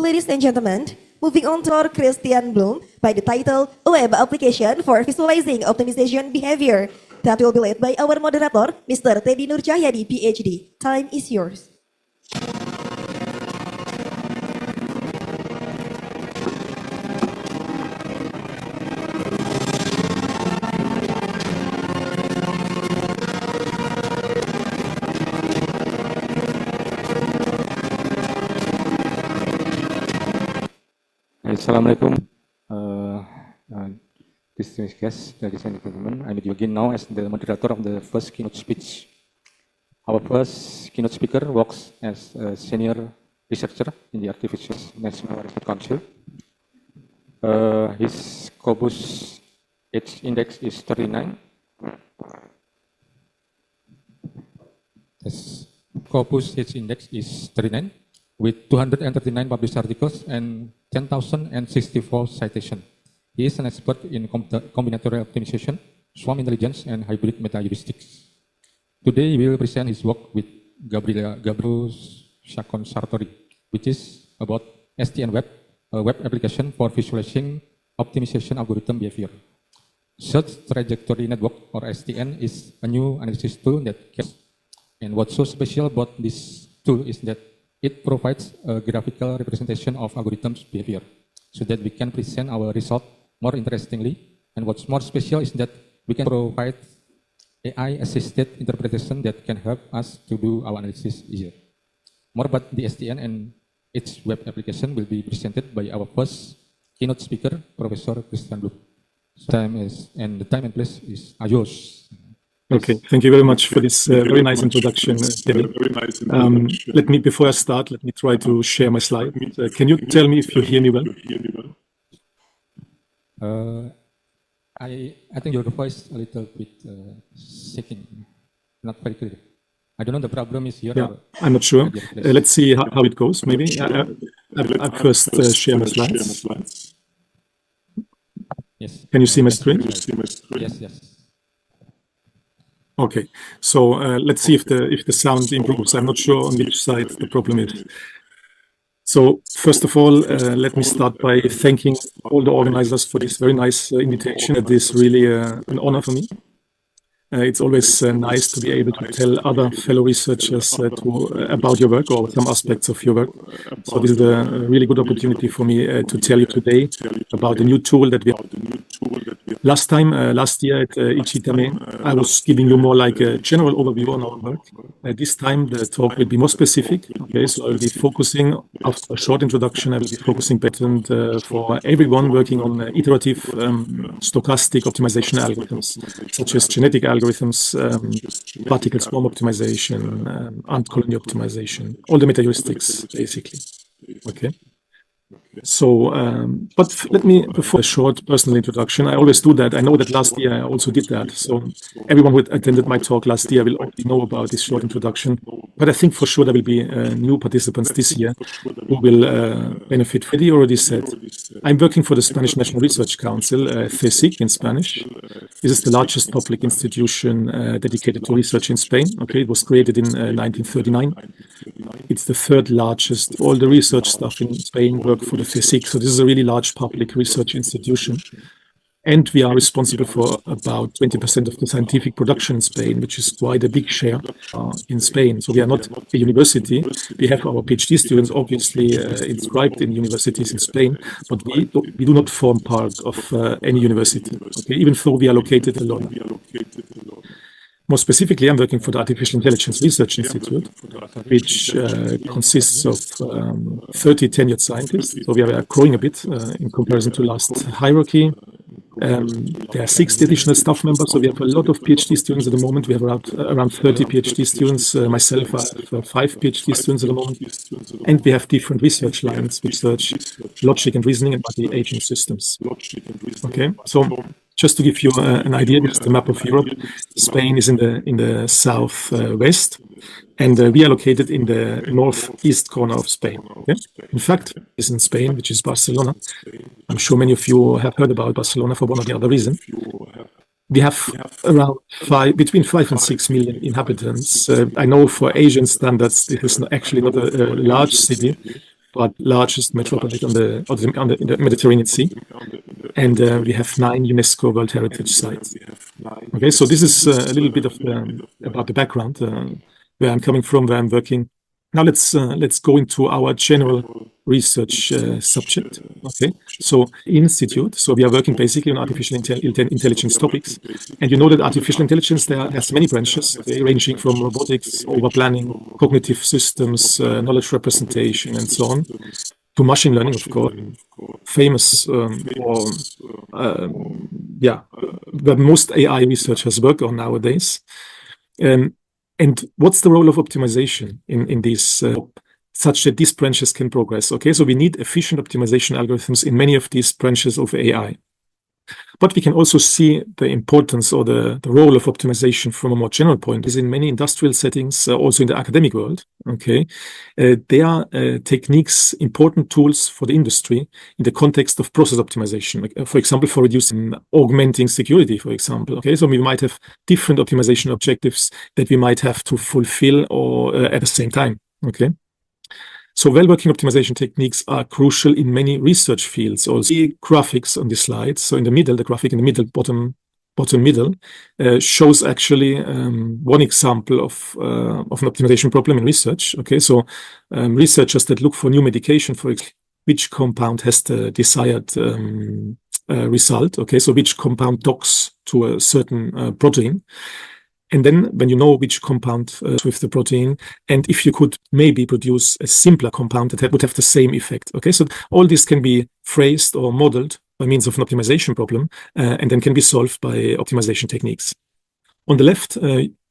Ladies and gentlemen, moving on to our Christian Blum by the title Web Application for Visualizing Optimization Behavior that will be led by our moderator, Mr. Teddy Nurcahyadi, PhD. Time is yours. Assalamualaikum, distinguished guests, ladies and gentlemen. I will begin now as the moderator of the first keynote speech. Our first keynote speaker works as a senior researcher in the Artificial National Research Council. His Scopus H index is 39. His Scopus H index is 39. With 239 published articles and 10,064 citations. He is an expert in combinatorial optimization, swarm intelligence, and hybrid meta-heuristics. Today, he will present his work with Gabriel Chacon Sartori, which is about STN Web, a web application for visualizing optimization algorithm behavior. Search Trajectory Network, or STN, is a new analysis tool that can. And what's so special about this tool is that it provides a graphical representation of algorithms behavior so that we can present our result more interestingly. And what's more special is that we can provide AI-assisted interpretation that can help us to do our analysis easier. More about the STN and its web application will be presented by our first keynote speaker, Professor Christian Blum. The time and place is yours. Okay, thank you very much for this very nice introduction, David. Before I start, let me try to share my slide. Can you tell me if you hear me well? I think your voice a little bit shaking, not very clear. I don't know, the problem is here. Yeah, I'm not sure. Let's see how it goes, maybe. I first share my slides. Yes. Can you see my screen? Yes. Okay, so let's see if the sound improves. I'm not sure on which side the problem is. So first of all, let me start by thanking all the organizers for this very nice invitation. It is really an honor for me. It's always nice to be able to tell other fellow researchers about your work or some aspects of your work. So this is a really good opportunity for me to tell you today about a new tool that we have. Last year at Ichitame, I was giving you more like a general overview on our work. This time the talk will be more specific. Okay, so I'll be focusing, after a short introduction, I will be focusing patent for everyone working on iterative stochastic optimization algorithms, such as genetic algorithms, particle swarm optimization, ant colony optimization, all the meta-heuristics, basically. Okay. So, but let me, before a short personal introduction, I always do that. I know that last year I also did that. So everyone who attended my talk last year will already know about this short introduction. But I think for sure there will be new participants this year who will benefit. Freddie already said, I'm working for the Spanish National Research Council, CSIC in Spanish. This is the largest public institution dedicated to research in Spain. Okay, it was created in 1939. It's the third largest. All the research stuff in Spain work for the CSIC. So this is a really large public research institution. And we are responsible for about 20% of the scientific production in Spain, which is quite a big share in Spain. So we are not a university. We have our PhD students obviously inscribed in universities in Spain, but we do not form part of any university. Okay, even though we are located alone. More specifically, I'm working for the Artificial Intelligence Research Institute, which consists of 30 tenured scientists. So we are growing a bit in comparison to last hierarchy. There are 60 additional staff members, so we have a lot of PhD students at the moment. We have around 30 PhD students. Myself, I have 5 PhD students at the moment. And we have different research lines, research, logic and reasoning, and multi-agent systems. Okay, so just to give you an idea, this is the map of Europe. Spain is in the southwest, and we are located in the northeast corner of Spain. Okay? In fact, it's in Spain, which is Barcelona. I'm sure many of you have heard about Barcelona for one or the other reason. We have around between 5 and 6 million inhabitants. I know for Asian standards, this is actually not a large city, but largest metropolis in the Mediterranean Sea. And we have 9 UNESCO World Heritage Sites. Okay, so this is a little bit of about the background, where I'm coming from, where I'm working. Now let's go into our general research subject. Okay, so institute. So we are working basically on artificial intelligence topics, and you know that artificial intelligence has many branches, okay, ranging from robotics, over planning, cognitive systems, knowledge representation, and so on, to machine learning, of course, famous where most AI researchers work on nowadays. And what's the role of optimization in these, such that these branches can progress? Okay, so we need efficient optimization algorithms in many of these branches of AI. But we can also see the importance or the role of optimization from a more general point is in many industrial settings, also in the academic world. Okay, there are techniques, important tools for the industry in the context of process optimization. Like, for example, for reducing, augmenting security, for example. Okay, so we might have different optimization objectives that we might have to fulfill or at the same time. Okay. So well-working optimization techniques are crucial in many research fields. Also, see graphics on this slide. So in the middle, the graphic in the middle, bottom middle, shows actually one example of an optimization problem in research. Okay, so researchers that look for new medication, for example, which compound has the desired result. Okay, so which compound docks to a certain protein. And then when you know which compound with the protein, and if you could maybe produce a simpler compound that would have the same effect. Okay, so all this can be phrased or modeled by means of an optimization problem, and then can be solved by optimization techniques. On the left,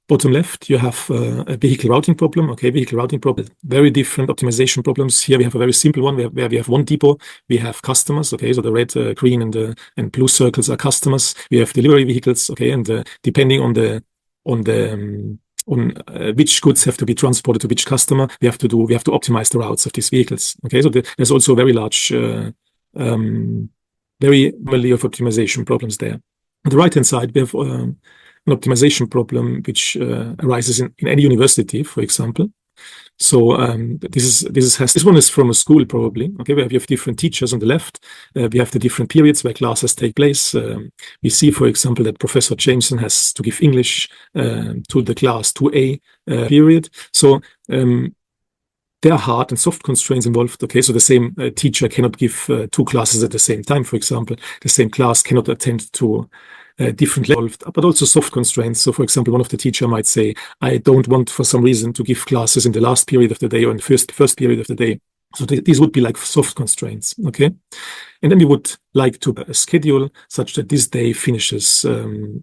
bottom left, you have a vehicle routing problem. Okay, vehicle routing problem, very different optimization problems. Here we have a very simple one where we have one depot, we have customers. Okay, so the red, green, and blue circles are customers. We have delivery vehicles. Okay, and depending on which goods have to be transported to which customer, we have to optimize the routes of these vehicles. Okay, so there's also a very large, very many of optimization problems there. On the right hand side, we have an optimization problem which arises in any university, for example. So this one is from a school probably. Okay, where we have different teachers on the left. We have the different periods where classes take place. We see, for example, that Professor Jameson has to give English to the class 2A period. So there are hard and soft constraints involved. Okay, so the same teacher cannot give 2 classes at the same time. For example, the same class cannot attend to different levels, but also soft constraints. So, for example, one of the teacher might say, I don't want for some reason to give classes in the last period of the day or in the first period of the day. So these would be like soft constraints. Okay, and then we would like to schedule such that this day finishes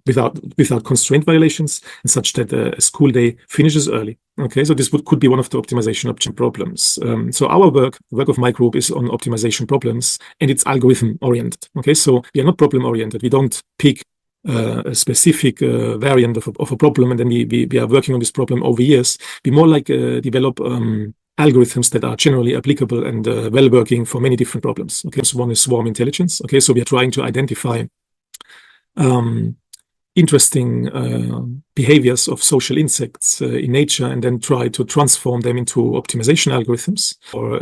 without constraint violations, and such that a school day finishes early. Okay, so this could be one of the optimization option problems. So our work of my group is on optimization problems, and it's algorithm oriented. Okay, so we are not problem oriented. We don't pick a specific variant of a problem, and then we are working on this problem over years. We more like develop algorithms that are generally applicable and well working for many different problems. Okay, so one is swarm intelligence. Okay, so we are trying to identify interesting behaviors of social insects in nature, and then try to transform them into optimization algorithms or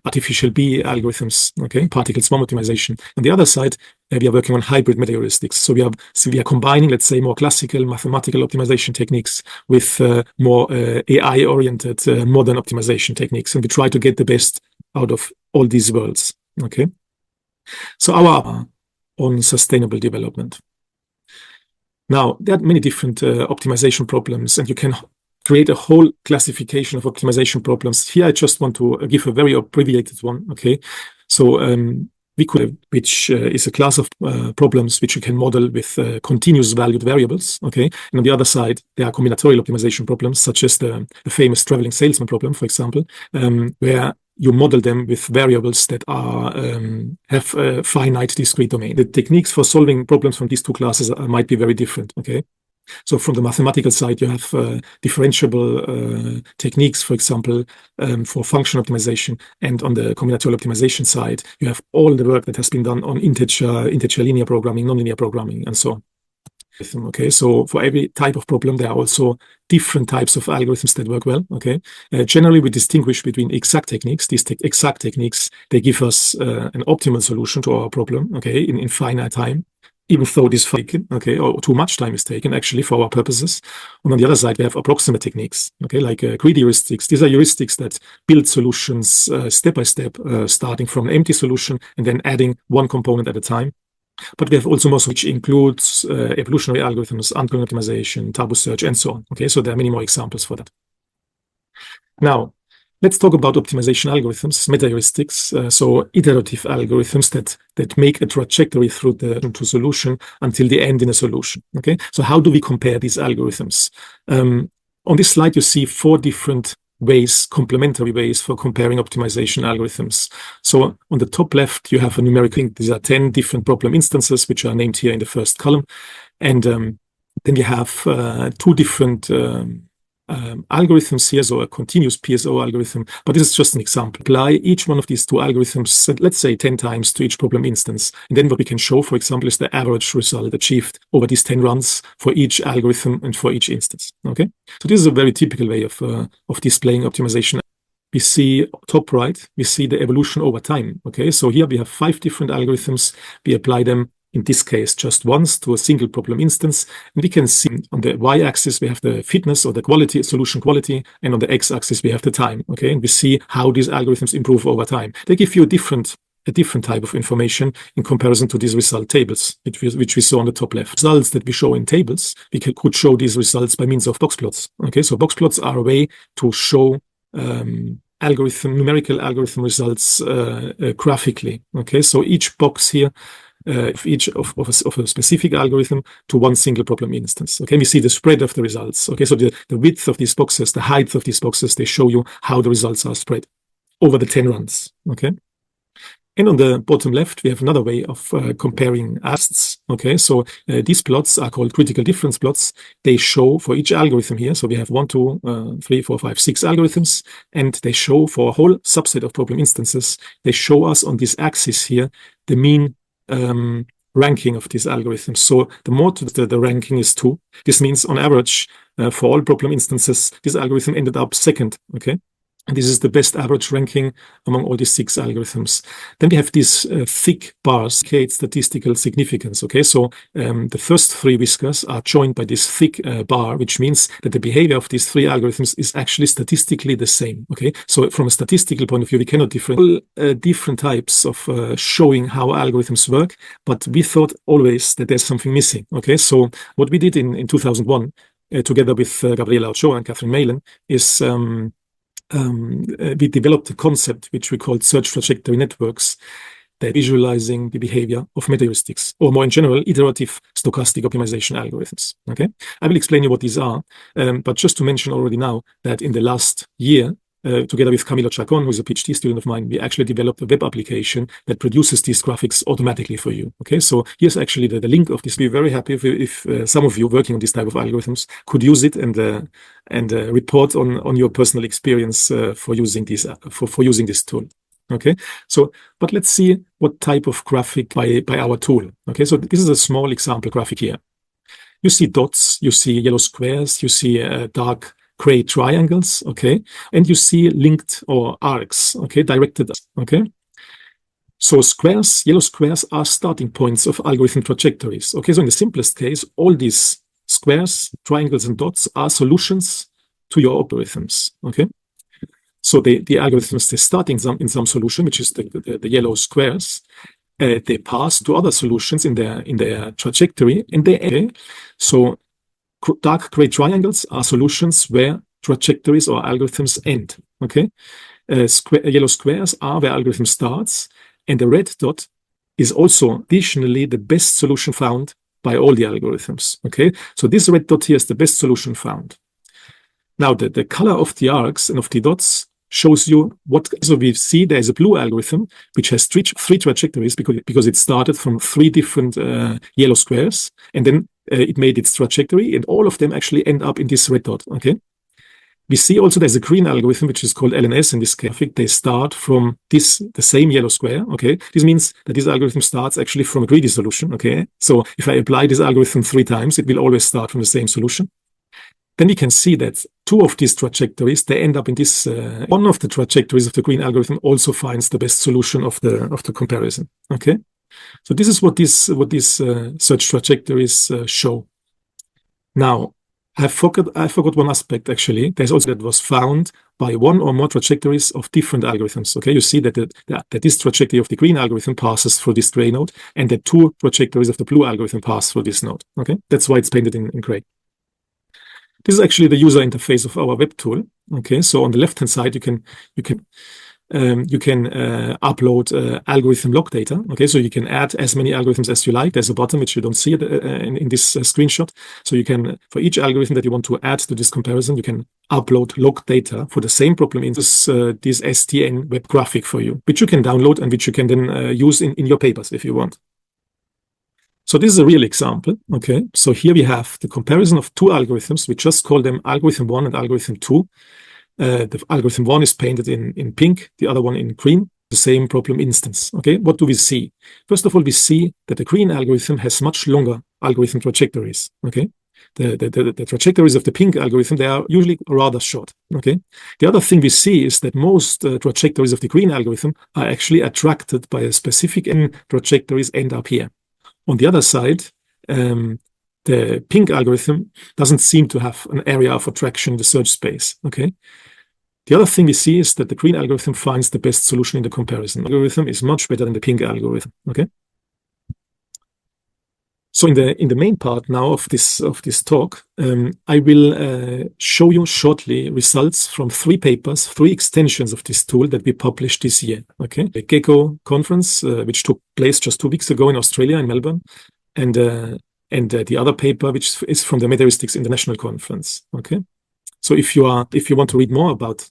artificial bee algorithms. Okay, particle swarm optimization. On the other side, we are working on hybrid meta heuristics. So we are combining, let's say, more classical mathematical optimization techniques with more AI-oriented modern optimization techniques, and we try to get the best out of all these worlds. Okay, so our on sustainable development. Now, there are many different optimization problems, and you can create a whole classification of optimization problems. Here, I just want to give a very abbreviated one. Okay, so we could have, which is a class of problems which you can model with continuous valued variables. Okay, and on the other side, there are combinatorial optimization problems, such as the famous traveling salesman problem, for example, where you model them with variables that are have a finite discrete domain. The techniques for solving problems from these two classes might be very different. Okay, so from the mathematical side, you have differentiable techniques, for example, for function optimization, and on the combinatorial optimization side, you have all the work that has been done on integer linear programming, nonlinear programming, and so on. Okay, so for every type of problem, there are also different types of algorithms that work well. Okay, generally we distinguish between exact techniques. These exact techniques, they give us an optimal solution to our problem. Okay, in finite time, even though this taken, okay, or too much time is taken actually for our purposes. And on the other side, we have approximate techniques. Okay, like greedy heuristics. These are heuristics that build solutions step by step, starting from an empty solution and then adding one component at a time. But we have also more, which includes evolutionary algorithms, ongoing optimization, tabu search, and so on. Okay, so there are many more examples for that. Now, let's talk about optimization algorithms, meta-heuristics, so iterative algorithms that make a trajectory through the solution until the end in a solution. Okay, so how do we compare these algorithms? On this slide, you see 4 different ways, complementary ways for comparing optimization algorithms. So on the top left, you have a numerical. These are 10 different problem instances, which are named here in the first column. And then you have 2 different algorithms here, so a continuous PSO algorithm, but this is just an example. Apply each one of these 2 algorithms, let's say 10 times to each problem instance. And then what we can show, for example, is the average result achieved over these 10 runs for each algorithm and for each instance. Okay, so this is a very typical way of displaying optimization. We see top right, we see the evolution over time. Okay, so here we have 5 different algorithms. We apply them, in this case, just once to a single problem instance. And we can see on the y-axis, we have the fitness or the quality, solution quality, and on the x-axis, we have the time. Okay, and we see how these algorithms improve over time. They give you a different type of information in comparison to these result tables, which we saw on the top left. Results that we show in tables, we could show these results by means of box plots. Okay, so box plots are a way to show numerical algorithm results graphically. Okay, so each box here, each of a specific algorithm to one single problem instance. Okay, we see the spread of the results. Okay, so the width of these boxes, the height of these boxes, they show you how the results are spread over the 10 runs. Okay. And on the bottom left, we have another way of comparing asts. Okay, so these plots are called critical difference plots. They show for each algorithm here. So we have 1, 2, 3, 4, 5, 6 algorithms, and they show for a whole subset of problem instances. They show us on this axis here the mean ranking of these algorithms. So the more the ranking is 2. This means on average for all problem instances, this algorithm ended up second. Okay. And this is the best average ranking among all these 6 algorithms. Then we have these thick bars, indicate statistical significance. Okay, so the first 3 whiskers are joined by this thick bar, which means that the behavior of these 3 algorithms is actually statistically the same. Okay, so from a statistical point of view, we cannot different types of showing how algorithms work, but we thought always that there's something missing. Okay, so what we did in 2001, together with Gabriela Ochoa and Catherine Malin, is we developed a concept which we called search trajectory networks, that visualizing the behavior of meta-heuristics, or more in general, iterative stochastic optimization algorithms. Okay, I will explain you what these are, but just to mention already now that in the last year, together with Camilo Chacon, who is a PhD student of mine, we actually developed a web application that produces these graphics automatically for you. Okay, so here's actually the link of this. We're very happy if some of you working on this type of algorithms could use it and report on your personal experience for using this for using this tool. Okay, so but let's see what type of graphic by our tool. Okay, so this is a small example graphic here. You see dots, you see yellow squares, you see dark gray triangles, okay, and you see linked or arcs, okay, directed, okay. So squares, yellow squares are starting points of algorithm trajectories, okay. So in the simplest case, all these squares, triangles, and dots are solutions to your algorithms, okay. So the algorithms, they start in some solution, which is the yellow squares. They pass to other solutions in their trajectory, and they end. So dark gray triangles are solutions where trajectories or algorithms end. Okay, yellow squares are where algorithm starts, and the red dot is also additionally the best solution found by all the algorithms. Okay, so this red dot here is the best solution found. Now the color of the arcs and of the dots shows you what. So we see there is a blue algorithm which has three trajectories because it started from 3 different yellow squares, and then it made its trajectory, and all of them actually end up in this red dot. Okay, We see also there's a green algorithm, which is called LNS in this case. They start from the same yellow square, okay? This means that this algorithm starts actually from a greedy solution, okay? So if I apply this algorithm 3 times, it will always start from the same solution. Then we can see that 2 of these trajectories, they end up in this, one of the trajectories of the green algorithm also finds the best solution of the comparison, okay? So this is what these search trajectories show. Now, I forgot one aspect actually. There's also that was found by 1 or more trajectories of different algorithms. Okay, you see that that this trajectory of the green algorithm passes through this gray node, and that 2 trajectories of the blue algorithm pass through this node. Okay, that's why it's painted in gray. This is actually the user interface of our web tool. Okay, so on the left-hand side, you can upload algorithm log data. Okay, so you can add as many algorithms as you like. There's a button which you don't see in this screenshot. So you can, for each algorithm that you want to add to this comparison, you can upload log data for the same problem in this STN web graphic for you, which you can download and which you can then use in your papers if you want. So this is a real example. Okay, so here we have the comparison of 2 algorithms. We just call them algorithm 1 and algorithm 2. The algorithm 1 is painted in pink, the other one in green, the same problem instance. Okay, what do we see? First of all, we see that the green algorithm has much longer algorithm trajectories. Okay, the trajectories of the pink algorithm, they are usually rather short. Okay, the other thing we see is that most trajectories of the green algorithm are actually attracted by a specific trajectories end up here. On the other side, the pink algorithm doesn't seem to have an area of attraction in the search space. Okay. The other thing we see is that the green algorithm finds the best solution in the comparison. The algorithm is much better than the pink algorithm. Okay. So in the main part now of this talk, I will show you shortly results from 3 papers, 3 extensions of this tool that we published this year. Okay, the Gecko conference, which took place just 2 weeks ago in Australia, in Melbourne, and the other paper, which is from the Metaheuristics International Conference. Okay, so if you want to read more about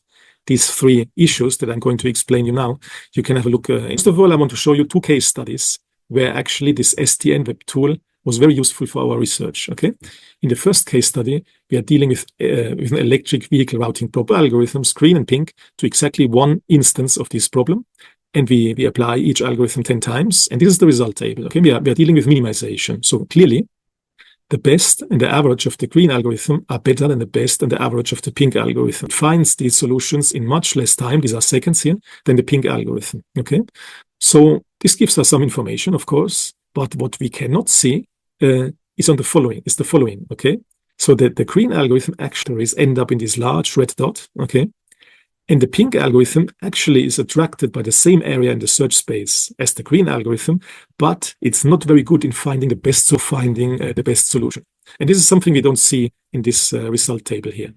these 3 issues that I'm going to explain you now, you can have a look. First of all, I want to show you 2 case studies where actually this STN web tool was very useful for our research. Okay, in the first case study, we are dealing with an electric vehicle routing problem algorithms, green and pink, to exactly 1 instance of this problem. And we apply each algorithm 10 times. And this is the result table. Okay, we are dealing with minimization. So clearly, the best and the average of the green algorithm are better than the best and the average of the pink algorithm. It finds these solutions in much less time, these are seconds here, than the pink algorithm. Okay, so this gives us some information, of course, but what we cannot see is the following. Okay, so the green algorithm actually end up in this large red dot. Okay, and the pink algorithm actually is attracted by the same area in the search space as the green algorithm, but it's not very good in finding the best solution. And this is something we don't see in this result table here.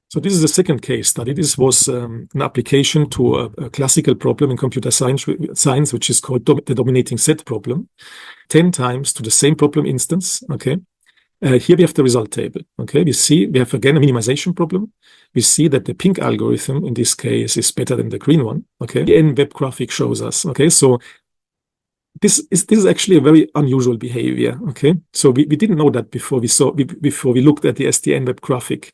So this is the second case study. This was an application to a classical problem in computer science, which is called the dominating set problem, 10 times to the same problem instance. Okay, here we have the result table. Okay, we have again a minimization problem. We see that the pink algorithm in this case is better than the green one. Okay, the N web graphic shows us. Okay, so this is actually a very unusual behavior. Okay, so we didn't know that before we looked at the STN web graphic.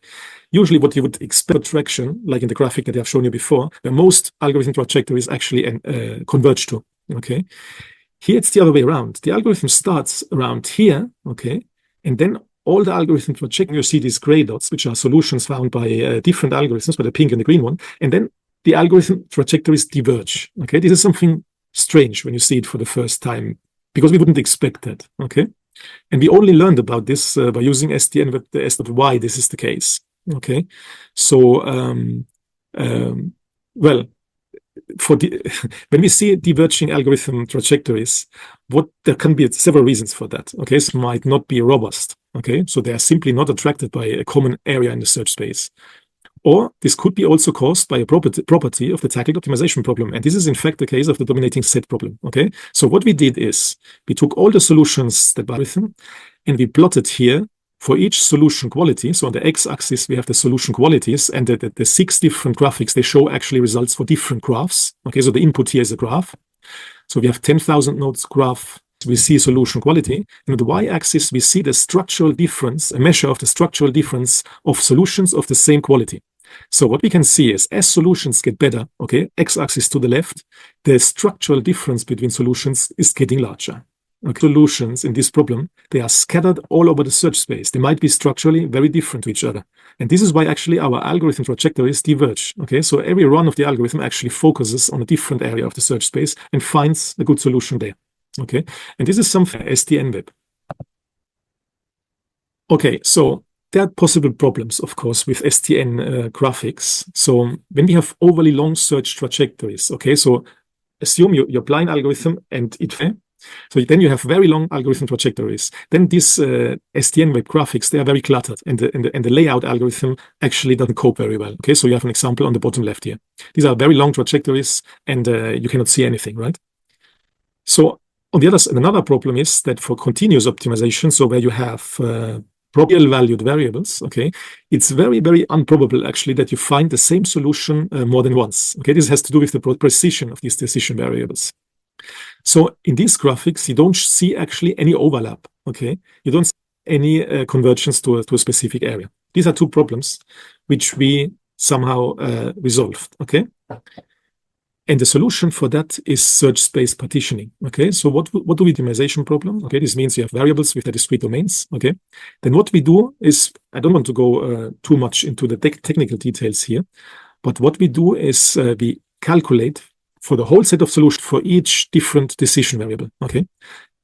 Usually what you would expect attraction, like in the graphic that I've shown you before, where most algorithm trajectories actually converge to. Okay, here it's the other way around. The algorithm starts around here. Okay, and then all the algorithm trajectories, you see these gray dots, which are solutions found by different algorithms, by the pink and the green one, and then the algorithm trajectories diverge. Okay, this is something strange when you see it for the first time, because we wouldn't expect that. Okay, and we only learned about this by using STN with the S.Y. This is the case. Okay, so well, when we see diverging algorithm trajectories, there can be several reasons for that. Okay, it might not be robust. Okay, so they are simply not attracted by a common area in the search space. Or this could be also caused by a property of the tackled optimization problem. And this is in fact the case of the dominating set problem. Okay, so what we did is we took all the solutions that were written and we plotted here for each solution quality. So on the x-axis, we have the solution qualities, and the 6 different graphics, they show actually results for different graphs. Okay, so the input here is a graph. So we have 10,000 nodes graph, we see solution quality, and on the y-axis we see the structural difference, a measure of the structural difference of solutions of the same quality. So what we can see is as solutions get better, okay, x-axis to the left, the structural difference between solutions is getting larger. Okay. Solutions in this problem, they are scattered all over the search space. They might be structurally very different to each other. And this is why actually our algorithm trajectories diverge. Okay, so every run of the algorithm actually focuses on a different area of the search space and finds a good solution there. Okay, and this is something SDN web. Okay, so there are possible problems, of course, with SDN graphics. So when we have overly long search trajectories, okay, so assume your blind algorithm and it. So then you have very long algorithm trajectories. Then these SDN web graphics, they are very cluttered, and the layout algorithm actually doesn't cope very well. Okay, so you have an example on the bottom left here. These are very long trajectories, and you cannot see anything, right? So on the other side, another problem is that for continuous optimization, so where you have real valued variables, okay, it's very, very improbable actually that you find the same solution more than once. Okay, this has to do with the precision of these decision variables. So in these graphics, you don't see actually any overlap, okay? You don't see any convergence to a specific area. These are two problems which we somehow resolved, okay? And the solution for that is search space partitioning, okay? So what do we do? Optimization problem, okay? This means you have variables with the discrete domains, okay? Then what we do is, I don't want to go too much into the technical details here, but what we do is we calculate for the whole set of solutions for each different decision variable, okay?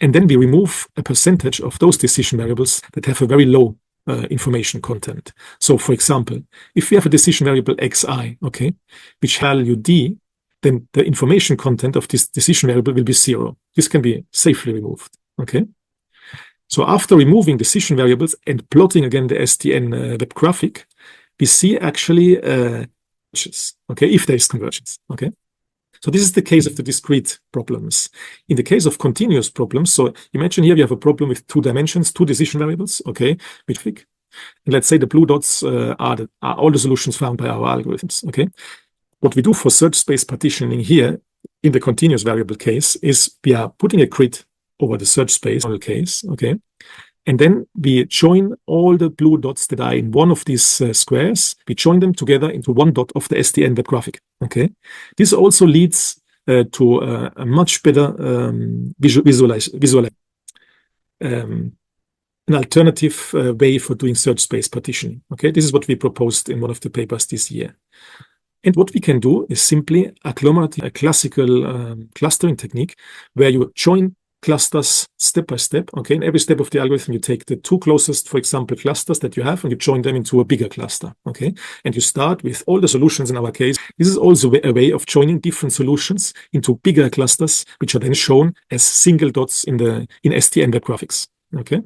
And then we remove a percentage of those decision variables that have a very low information content. So for example, if we have a decision variable xi, okay, which value d, then the information content of this decision variable will be 0. This can be safely removed, okay? So after removing decision variables and plotting again the SDN web graphic, we see actually, okay, if there is convergence, okay? So this is the case of the discrete problems. In the case of continuous problems, so imagine here we have a problem with 2 dimensions, 2 decision variables, okay, and let's say the blue dots are all the solutions found by our algorithms, okay. What we do for search space partitioning here in the continuous variable case is we are putting a grid over the search space case, okay, and then we join all the blue dots that are in one of these squares. We join them together into one dot of the SDN web graphic. Okay, this also leads to a much better an alternative way for doing search space partitioning. Okay, this is what we proposed in one of the papers this year. And what we can do is simply agglomerate a classical clustering technique where you join clusters step by step, okay? In every step of the algorithm, you take the 2 closest, for example, clusters that you have, and you join them into a bigger cluster, okay? And you start with all the solutions in our case. This is also a way of joining different solutions into bigger clusters, which are then shown as single dots in SDN web graphics, okay?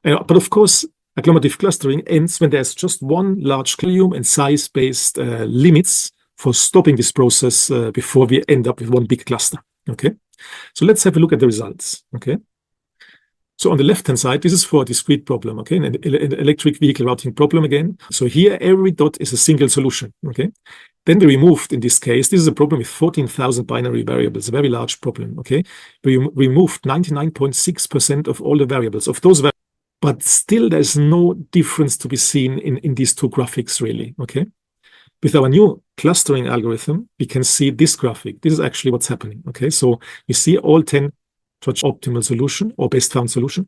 But of course, agglomerative clustering ends when there's just one large volume and size-based limits for stopping this process before we end up with one big cluster, okay? So let's have a look at the results, okay? So on the left-hand side, this is for a discrete problem, okay? An electric vehicle routing problem again. So here, every dot is a single solution, okay? Then we removed, in this case, this is a problem with 14,000 binary variables, a very large problem, okay? We removed 99.6% of all the variables of those variables, but still there's no difference to be seen in these 2 graphics, really, okay? With our new clustering algorithm, we can see this graphic. This is actually what's happening, okay? So you see all 10 optimal solution or best found solution,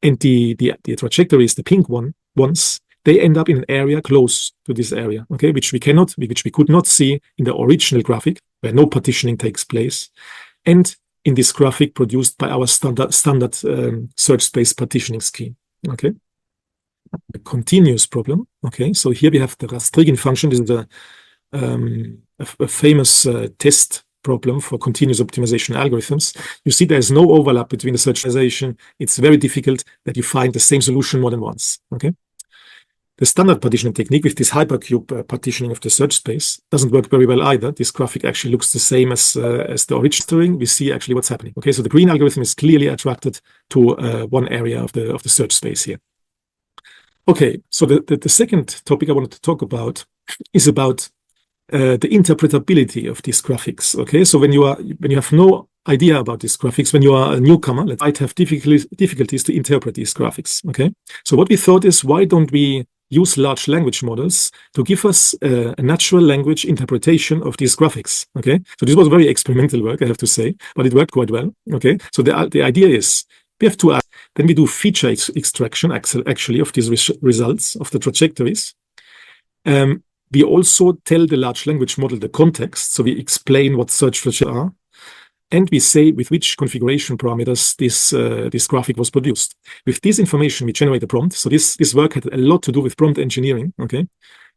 and the trajectories, the pink ones, they end up in an area close to this area, okay? Which we could not see in the original graphic, where no partitioning takes place, and in this graphic produced by our standard search space partitioning scheme, okay? A continuous problem, okay? So here we have the Rastrigin function. This is a famous test problem for continuous optimization algorithms. You see there's no overlap between the search optimization. It's very difficult that you find the same solution more than once, okay? The standard partitioning technique with this hypercube partitioning of the search space doesn't work very well either. This graphic actually looks the same as the original. We see actually what's happening, okay? So the green algorithm is clearly attracted to one area of the search space here. Okay, so the second topic I wanted to talk about is about the interpretability of these graphics. Okay, so when you have no idea about these graphics, when you are a newcomer, you might have difficulties to interpret these graphics. Okay, so what we thought is, why don't we use large language models to give us a natural language interpretation of these graphics? Okay, so this was very experimental work, I have to say, but it worked quite well. Okay, so the idea is, we have two. Then we do feature extraction actually of these results of the trajectories. We also tell the large language model the context, so we explain what search trajectories are, and we say with which configuration parameters this graphic was produced. With this information, we generate a prompt. So this work had a lot to do with prompt engineering. Okay,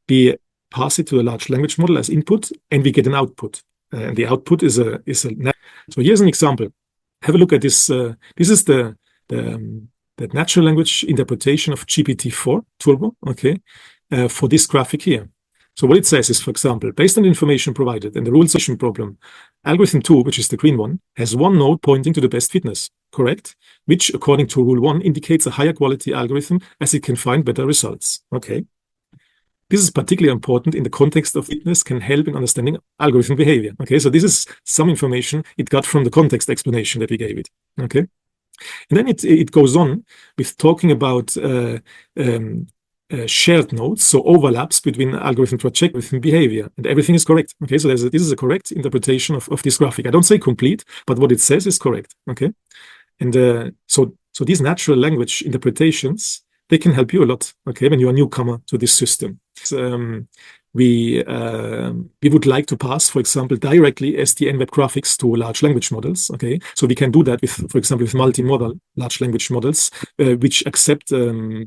we pass it to a large language model as input, and we get an output. And the output is a. So here's an example. Have a look at this. This is the natural language interpretation of GPT-4 Turbo. Okay, for this graphic here. So what it says is, for example, based on the information provided and the rule session problem, algorithm 2, which is the green one, has one node pointing to the best fitness, correct? Which, according to rule 1, indicates a higher quality algorithm as it can find better results. Okay. This is particularly important in the context of fitness, can help in understanding algorithm behavior. Okay, so this is some information it got from the context explanation that we gave it. Okay. And then it goes on with talking about shared nodes, so overlaps between algorithm trajectory and behavior, and everything is correct. Okay, so this is a correct interpretation of this graphic. I don't say complete, but what it says is correct. Okay, and so these natural language interpretations, they can help you a lot. Okay, when you are a newcomer to this system. We would like to pass, for example, directly SDN web graphics to large language models. Okay, so we can do that with, for example, with multimodal large language models, which accept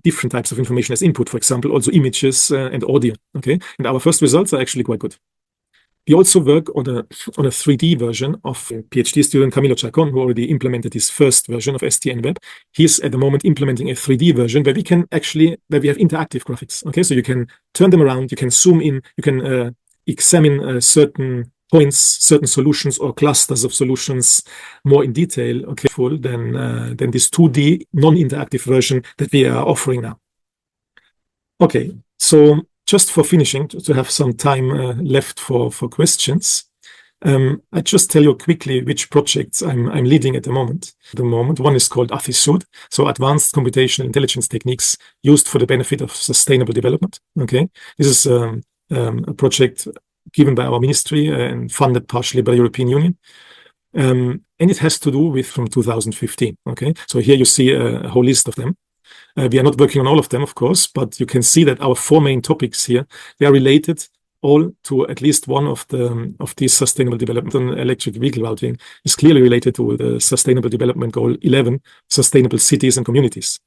different types of information as input. For example, also images and audio. Okay, and our first results are actually quite good. We also work on a 3D version of PhD student Camilo Chacon, who already implemented his first version of SDN Web. He's at the moment implementing a 3D version where we have interactive graphics. Okay, so you can turn them around, you can zoom in, you can examine certain points, certain solutions or clusters of solutions more in detail. Okay, than this 2D non-interactive version that we are offering now. Okay, so just for finishing, to have some time left for questions, I just tell you quickly which projects I'm leading at the moment. One is called AFISUD, so Advanced Computational Intelligence Techniques Used for the Benefit of Sustainable Development. Okay, this is a project given by our ministry and funded partially by the European Union. And it has to do with from 2015. Okay, so here you see a whole list of them. We are not working on all of them, of course, but you can see that our four main topics here, they are related all to at least one of these sustainable development. And electric vehicle routing is clearly related to the Sustainable Development Goal 11, sustainable cities and communities.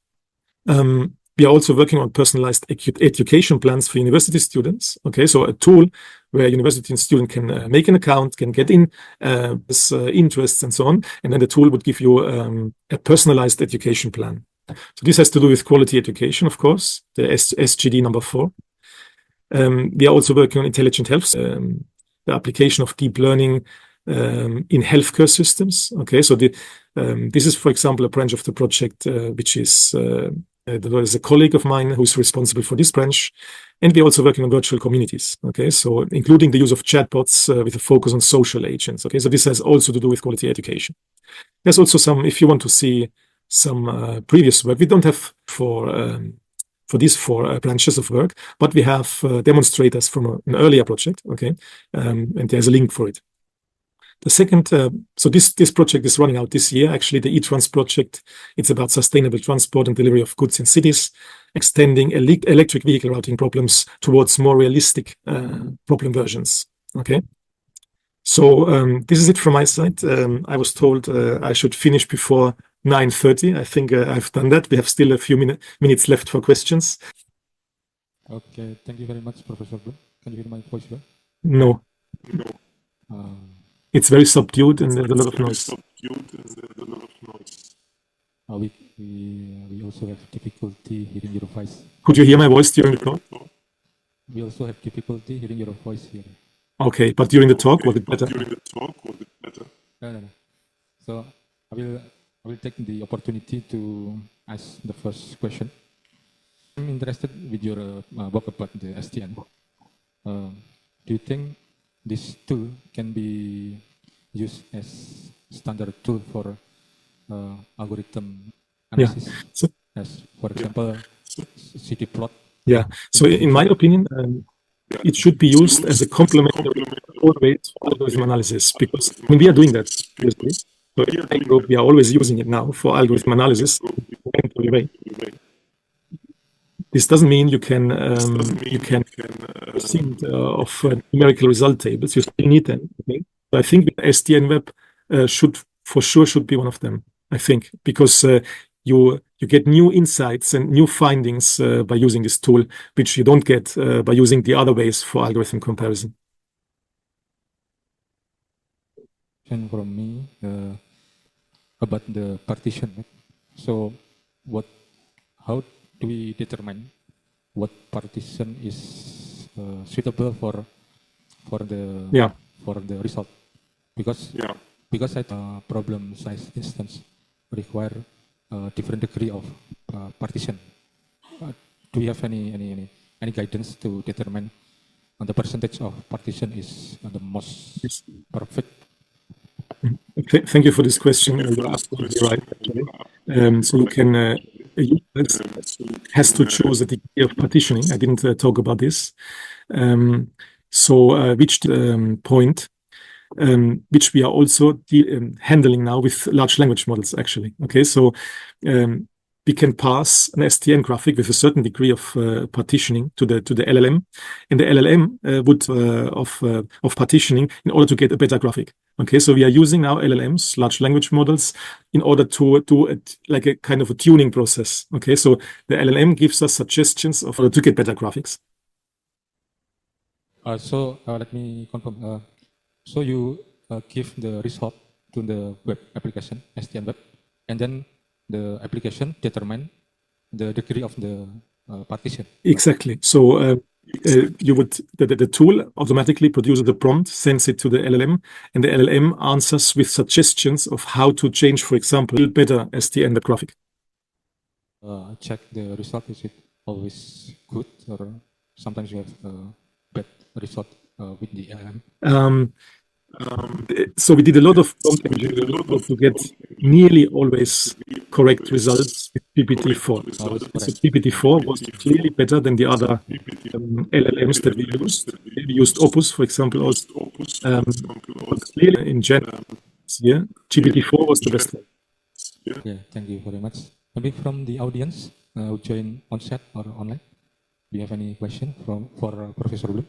We are also working on personalized education plans for university students. Okay, so a tool where a university student can make an account, can get in his interests and so on, and then the tool would give you a personalized education plan. So this has to do with quality education, of course, the SGD number 4. We are also working on intelligent health, the application of deep learning in healthcare systems. Okay, so this is, for example, a branch of the project which is there is a colleague of mine who's responsible for this branch, and we're also working on virtual communities. Okay, so including the use of chatbots with a focus on social agents. Okay, so this has also to do with quality education. There's also some, if you want to see some previous work, we don't have for these four branches of work, but we have demonstrators from an earlier project. Okay, and there's a link for it. The second, so this project is running out this year. Actually, the eTrans project, it's about sustainable transport and delivery of goods in cities, extending electric vehicle routing problems towards more realistic problem versions. Okay, so this is it from my side. I was told I should finish before 9:30. I think I've done that. We have still a few minutes left for questions. Okay, thank you very much, Professor Blum. Can you hear my voice well? No. It's very subdued and there's a lot of noise. We also have difficulty hearing your voice. Could you hear my voice during the talk? We also have difficulty hearing your voice here. Okay, but during the talk, was it better? No. So I will take the opportunity to ask the first question. I'm interested with your work about the SDN. Do you think this tool can be used as standard tool for algorithm Yeah. analysis, So as for example, CT-plot. yeah. So in my opinion, it should be used as a complementary always for algorithm analysis, because I mean, we are doing that previously. So in my group, we are always using it now for algorithm analysis. This doesn't mean you can proceed of numerical result tables. You still need them. Okay? So I think SDN Web should be one of them. I think, because you get new insights and new findings by using this tool, which you don't get by using the other ways for algorithm comparison. And from me about the partition. Right? So, how do we determine what partition is suitable for the result? Because problem size instance require different degree of partition. Do you have any guidance to determine the percentage of partition is the most perfect? Thank you for this question. You're absolutely right. So you can a user has to choose a degree of partitioning. I didn't talk about this. Which point, which we are also handling now with large language models, actually. Okay, so we can pass an STN graphic with a certain degree of partitioning to the LLM, and the LLM would of partitioning in order to get a better graphic. Okay, so we are using now LLMs, large language models, in order to do like a kind of a tuning process. Okay, so the LLM gives us suggestions of how to get better graphics. Let me confirm. So you give the result to the web application, STN web, and then the application determine the degree of the partition. Exactly. So the tool automatically produces the prompt, sends it to the LLM, and the LLM answers with suggestions of how to change, for example, better STN web graphic. Check the result. Is it always good, or sometimes you have bad result with the LLM? So we did a lot of prompt engineering to get nearly always correct results with GPT-4. So GPT-4 was clearly better than the other LLMs that we used. We used Opus, for example, also. But clearly in general, yeah, GPT-4 was the best one. Yeah, thank you very much. Maybe from the audience who join on set or online, do you have any question for Professor Blum?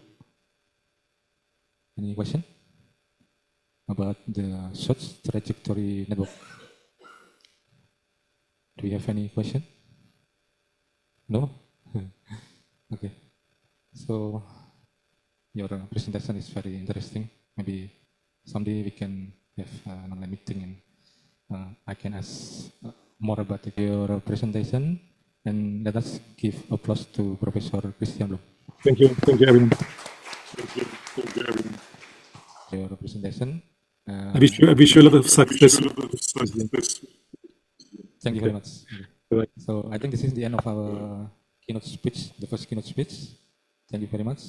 Any question about the search trajectory network? Do you have any question? No? Okay. So your presentation is very interesting. Maybe someday we can have an online meeting and I can ask more about your presentation, and let us give applause to Professor Christian Blum. Thank you everyone. Your presentation. I wish you a lot of success. Thank you very much. Bye. So I think this is the end of our keynote speech, the first keynote speech. Thank you very much.